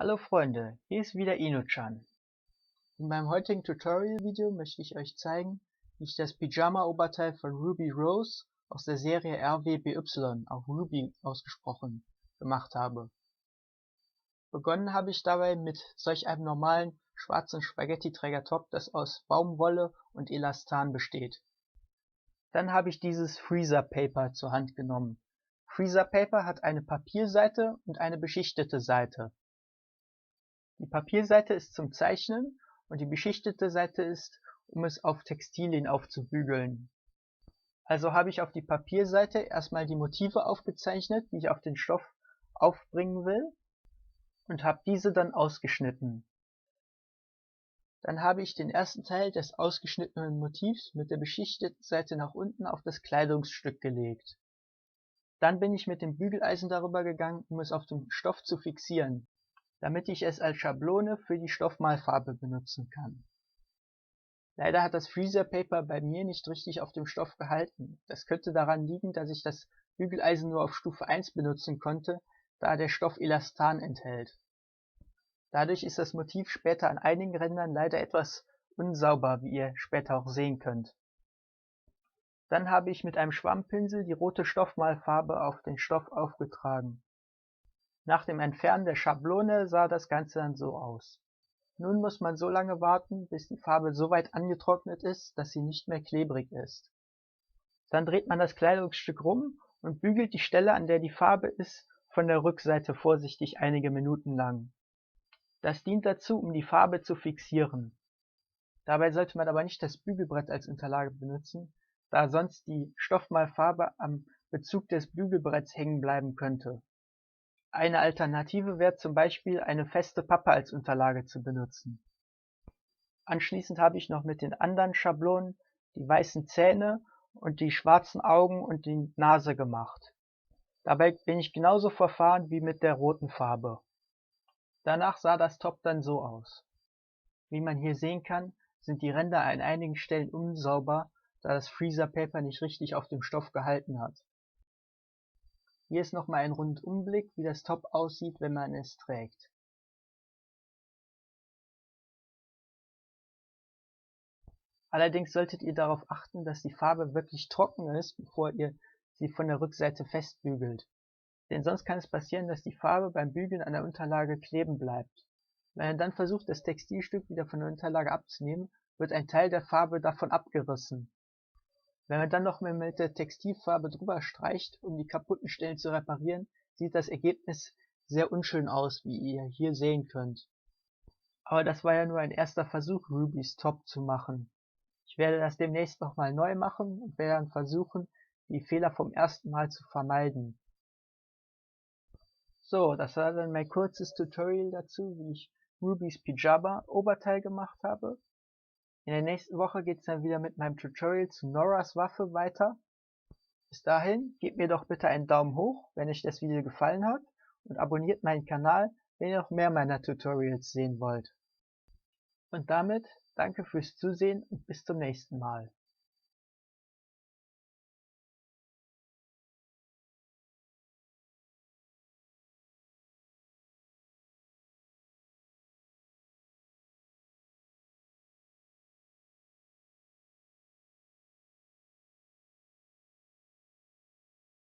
Hallo Freunde, hier ist wieder Inu-chan. In meinem heutigen Tutorial-Video möchte ich euch zeigen, wie ich das Pyjama-Oberteil von Ruby Rose aus der Serie RWBY, auch Ruby ausgesprochen, gemacht habe. Begonnen habe ich dabei mit solch einem normalen schwarzen Spaghetti-Träger-Top, das aus Baumwolle und Elastan besteht. Dann habe ich dieses Freezer Paper zur Hand genommen. Freezer Paper hat eine Papierseite und eine beschichtete Seite. Die Papierseite ist zum Zeichnen und die beschichtete Seite ist, um es auf Textilien aufzubügeln. Also habe ich auf die Papierseite erstmal die Motive aufgezeichnet, die ich auf den Stoff aufbringen will, und habe diese dann ausgeschnitten. Dann habe ich den ersten Teil des ausgeschnittenen Motivs mit der beschichteten Seite nach unten auf das Kleidungsstück gelegt. Dann bin ich mit dem Bügeleisen darüber gegangen, um es auf dem Stoff zu fixieren, damit ich es als Schablone für die Stoffmalfarbe benutzen kann. Leider hat das Freezer Paper bei mir nicht richtig auf dem Stoff gehalten. Das könnte daran liegen, dass ich das Bügeleisen nur auf Stufe 1 benutzen konnte, da der Stoff Elastan enthält. Dadurch ist das Motiv später an einigen Rändern leider etwas unsauber, wie ihr später auch sehen könnt. Dann habe ich mit einem Schwammpinsel die rote Stoffmalfarbe auf den Stoff aufgetragen. Nach dem Entfernen der Schablone sah das Ganze dann so aus. Nun muss man so lange warten, bis die Farbe so weit angetrocknet ist, dass sie nicht mehr klebrig ist. Dann dreht man das Kleidungsstück rum und bügelt die Stelle, an der die Farbe ist, von der Rückseite vorsichtig einige Minuten lang. Das dient dazu, um die Farbe zu fixieren. Dabei sollte man aber nicht das Bügelbrett als Unterlage benutzen, da sonst die Stoffmalfarbe am Bezug des Bügelbretts hängen bleiben könnte. Eine Alternative wäre zum Beispiel, eine feste Pappe als Unterlage zu benutzen. Anschließend habe ich noch mit den anderen Schablonen die weißen Zähne und die schwarzen Augen und die Nase gemacht. Dabei bin ich genauso verfahren wie mit der roten Farbe. Danach sah das Top dann so aus. Wie man hier sehen kann, sind die Ränder an einigen Stellen unsauber, da das Freezer Paper nicht richtig auf dem Stoff gehalten hat. Hier ist nochmal ein Rundumblick, wie das Top aussieht, wenn man es trägt. Allerdings solltet ihr darauf achten, dass die Farbe wirklich trocken ist, bevor ihr sie von der Rückseite festbügelt. Denn sonst kann es passieren, dass die Farbe beim Bügeln an der Unterlage kleben bleibt. Wenn ihr dann versucht, das Textilstück wieder von der Unterlage abzunehmen, wird ein Teil der Farbe davon abgerissen. Wenn man dann noch mit der Textilfarbe drüber streicht, um die kaputten Stellen zu reparieren, sieht das Ergebnis sehr unschön aus, wie ihr hier sehen könnt. Aber das war ja nur ein erster Versuch, Rubys Top zu machen. Ich werde das demnächst nochmal neu machen und werde dann versuchen, die Fehler vom ersten Mal zu vermeiden. So, das war dann mein kurzes Tutorial dazu, wie ich Rubys Pyjama Oberteil gemacht habe. In der nächsten Woche geht es dann wieder mit meinem Tutorial zu Noras Waffe weiter. Bis dahin, gebt mir doch bitte einen Daumen hoch, wenn euch das Video gefallen hat, und abonniert meinen Kanal, wenn ihr noch mehr meiner Tutorials sehen wollt. Und damit, danke fürs Zusehen und bis zum nächsten Mal.